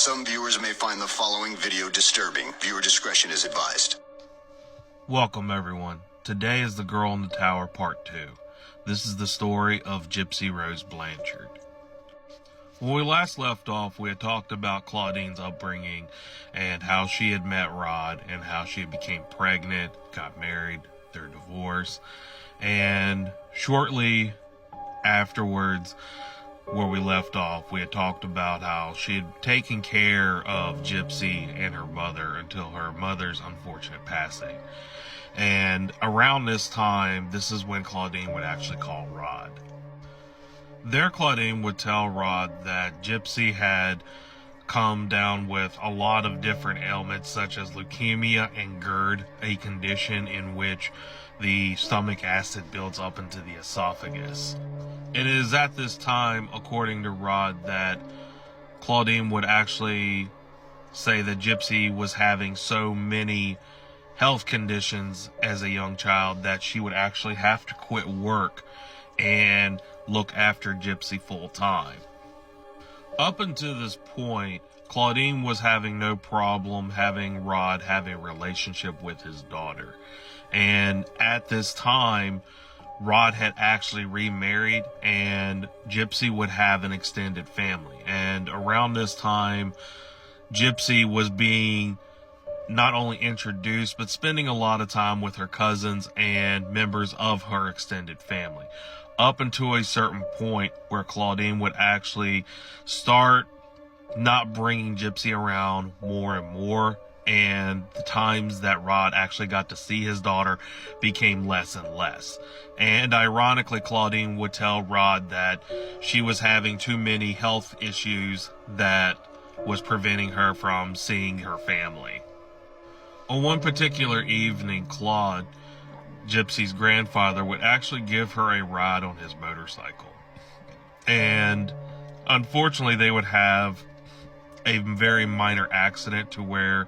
Some viewers may find the following video disturbing. Viewer discretion is advised. Welcome everyone. Today is The Girl in the Tower Part 2. This is the story of Gypsy Rose Blanchard. When we last left off, we had talked about Claudine's upbringing and how she had met Rod and how she became pregnant, got married, their divorce, and shortly afterwards, where we left off, we had talked about how she had taken care of Gypsy and her mother until her mother's unfortunate passing. And around this time, this is when Claudine would actually call Rod. There, Claudine would tell Rod that Gypsy had come down with a lot of different ailments such as leukemia and GERD, a condition in which the stomach acid builds up into the esophagus. It is at this time, according to Rod, that Claudine would actually say that Gypsy was having so many health conditions as a young child that she would actually have to quit work and look after Gypsy full time. Up until this point, Claudine was having no problem having Rod have a relationship with his daughter. And at this time, Rod had actually remarried and Gypsy would have an extended family. And around this time, Gypsy was being not only introduced, but spending a lot of time with her cousins and members of her extended family. Up until a certain point where Claudine would actually start not bringing Gypsy around more and more, and the times that Rod actually got to see his daughter became less and less. And ironically, Claudine would tell Rod that she was having too many health issues that was preventing her from seeing her family. On one particular evening, Claude, Gypsy's grandfather, would actually give her a ride on his motorcycle. And unfortunately, they would have a very minor accident to where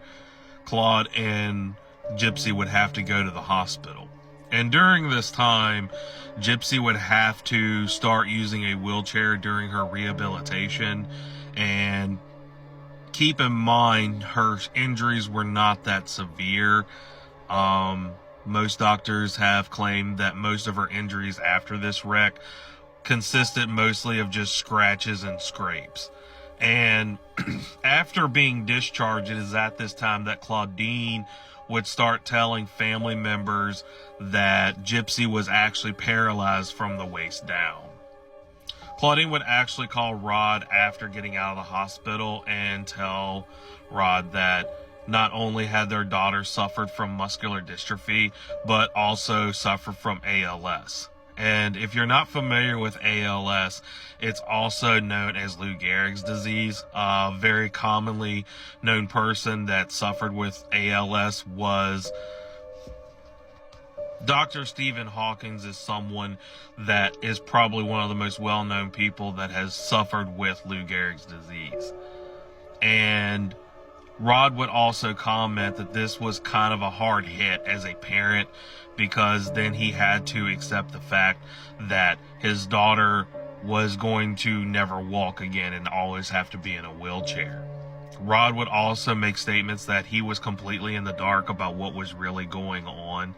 Claude and Gypsy would have to go to the hospital. And during this time, Gypsy would have to start using a wheelchair during her rehabilitation. And keep in mind, her injuries were not that severe. Most doctors have claimed that most of her injuries after this wreck consisted mostly of just scratches and scrapes. And after being discharged, it is at this time that Claudine would start telling family members that Gypsy was actually paralyzed from the waist down. Claudine would actually call Rod after getting out of the hospital and tell Rod that not only had their daughter suffered from muscular dystrophy, but also suffered from ALS. And if you're not familiar with ALS, it's also known as Lou Gehrig's disease. A very commonly known person that suffered with ALS was Dr. Stephen Hawking. Is someone that is probably one of the most well-known people that has suffered with Lou Gehrig's disease. And Rod would also comment that this was kind of a hard hit as a parent, because then he had to accept the fact that his daughter was going to never walk again and always have to be in a wheelchair. Rod would also make statements that he was completely in the dark about what was really going on.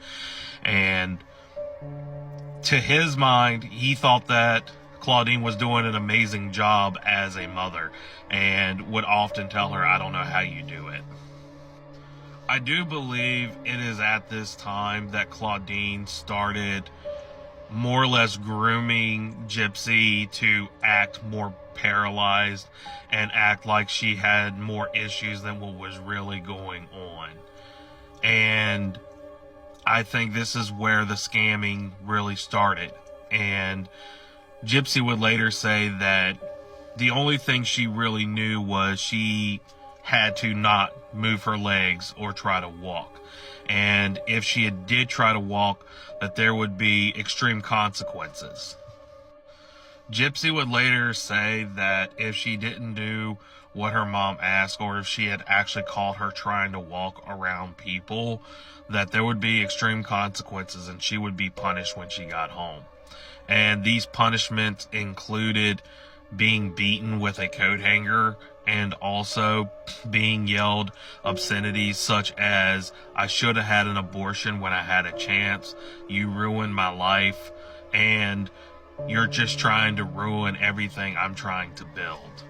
And to his mind, he thought that Claudine was doing an amazing job as a mother and would often tell her, "I don't know how you do it." I do believe it is at this time that Claudine started more or less grooming Gypsy to act more paralyzed and act like she had more issues than what was really going on. And I think this is where the scamming really started. And Gypsy would later say that the only thing she really knew was she had to not move her legs or try to walk. And if she did try to walk, that there would be extreme consequences. Gypsy would later say that if she didn't do what her mom asked, or if she had actually caught her trying to walk around people, that there would be extreme consequences and she would be punished when she got home. And these punishments included being beaten with a coat hanger and also being yelled obscenities such as, "I should have had an abortion when I had a chance," "You ruined my life," and "You're just trying to ruin everything I'm trying to build."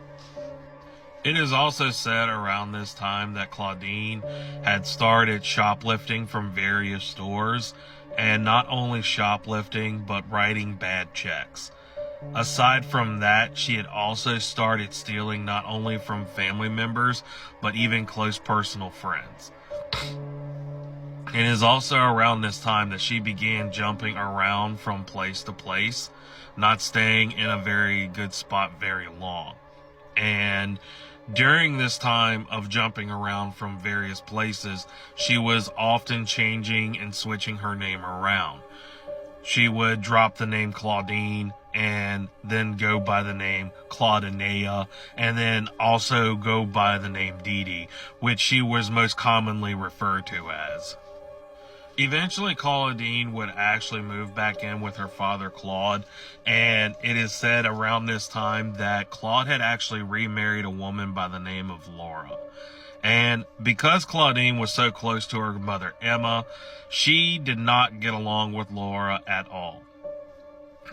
It is also said around this time that Claudine had started shoplifting from various stores, and not only shoplifting, but writing bad checks. Aside from that, she had also started stealing not only from family members, but even close personal friends. It is also around this time that she began jumping around from place to place, not staying in a very good spot very long. And during this time of jumping around from various places, she was often changing and switching her name around. She would drop the name Claudine and then go by the name Claudinea, and then also go by the name Dee Dee, which she was most commonly referred to as. Eventually, Claudine would actually move back in with her father, Claude, and it is said around this time that Claude had actually remarried a woman by the name of Laura. And because Claudine was so close to her mother, Emma, she did not get along with Laura at all.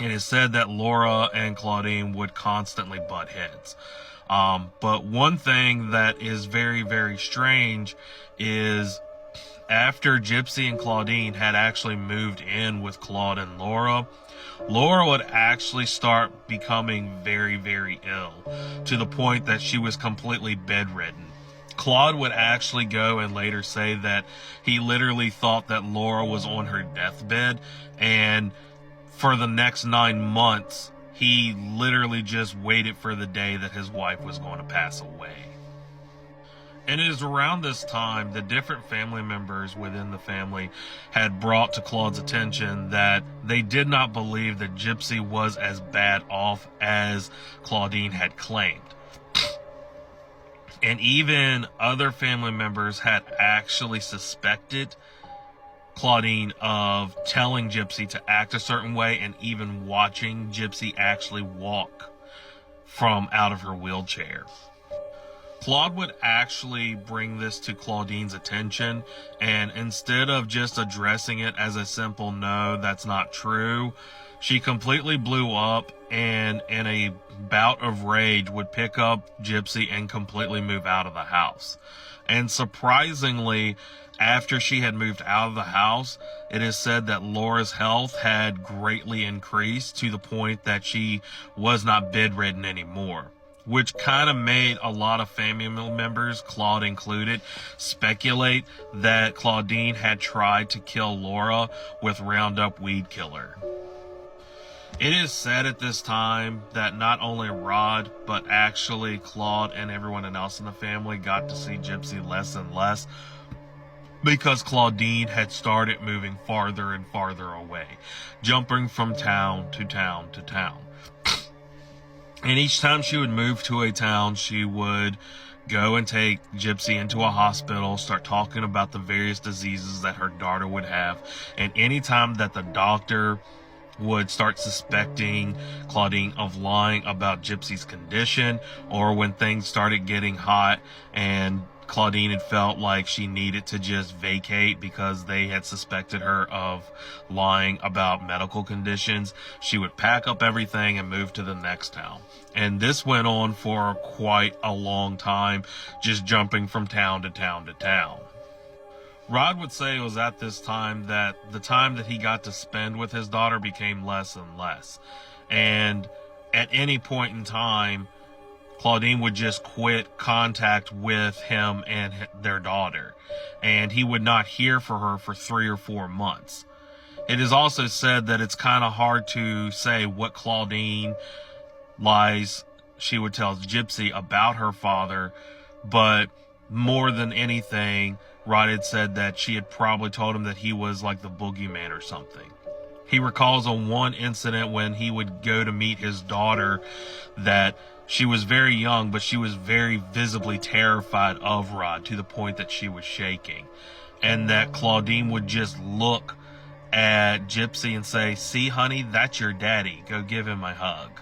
It is said that Laura and Claudine would constantly butt heads. But one thing that is very, very strange is after Gypsy and Claudine had actually moved in with Claude and Laura, Laura would actually start becoming very, very ill, to the point that she was completely bedridden. Claude would actually go and later say that he literally thought that Laura was on her deathbed, and for the next 9 months, he literally just waited for the day that his wife was going to pass away. And it is around this time that different family members within the family had brought to Claude's attention that they did not believe that Gypsy was as bad off as Claudine had claimed. And even other family members had actually suspected Claudine of telling Gypsy to act a certain way, and even watching Gypsy actually walk from out of her wheelchair. Claude would actually bring this to Claudine's attention, and instead of just addressing it as a simple "no, that's not true," she completely blew up, and in a bout of rage would pick up Gypsy and completely move out of the house. And surprisingly, after she had moved out of the house, it is said that Laura's health had greatly increased to the point that she was not bedridden anymore, which kind of made a lot of family members, Claude included, speculate that Claudine had tried to kill Laura with Roundup weed killer. It is said at this time that not only Rod, but actually Claude and everyone else in the family got to see Gypsy less and less, because Claudine had started moving farther and farther away, jumping from town to town to town. And each time she would move to a town, she would go and take Gypsy into a hospital, start talking about the various diseases that her daughter would have. And anytime that the doctor would start suspecting Claudine of lying about Gypsy's condition, or when things started getting hot and Claudine had felt like she needed to just vacate because they had suspected her of lying about medical conditions, she would pack up everything and move to the next town. And this went on for quite a long time, just jumping from town to town to town. Rod would say it was at this time that the time that he got to spend with his daughter became less and less. And at any point in time, Claudine would just quit contact with him and their daughter, and he would not hear from her for 3 or 4 months. It is also said that it's kind of hard to say what Claudine lies she would tell Gypsy about her father, but more than anything, Rod had said that she had probably told him that he was like the boogeyman or something. He recalls on one incident when he would go to meet his daughter that she was very young, but she was very visibly terrified of Rod, to the point that she was shaking. And that Claudine would just look at Gypsy and say, "See, honey, that's your daddy. Go give him a hug."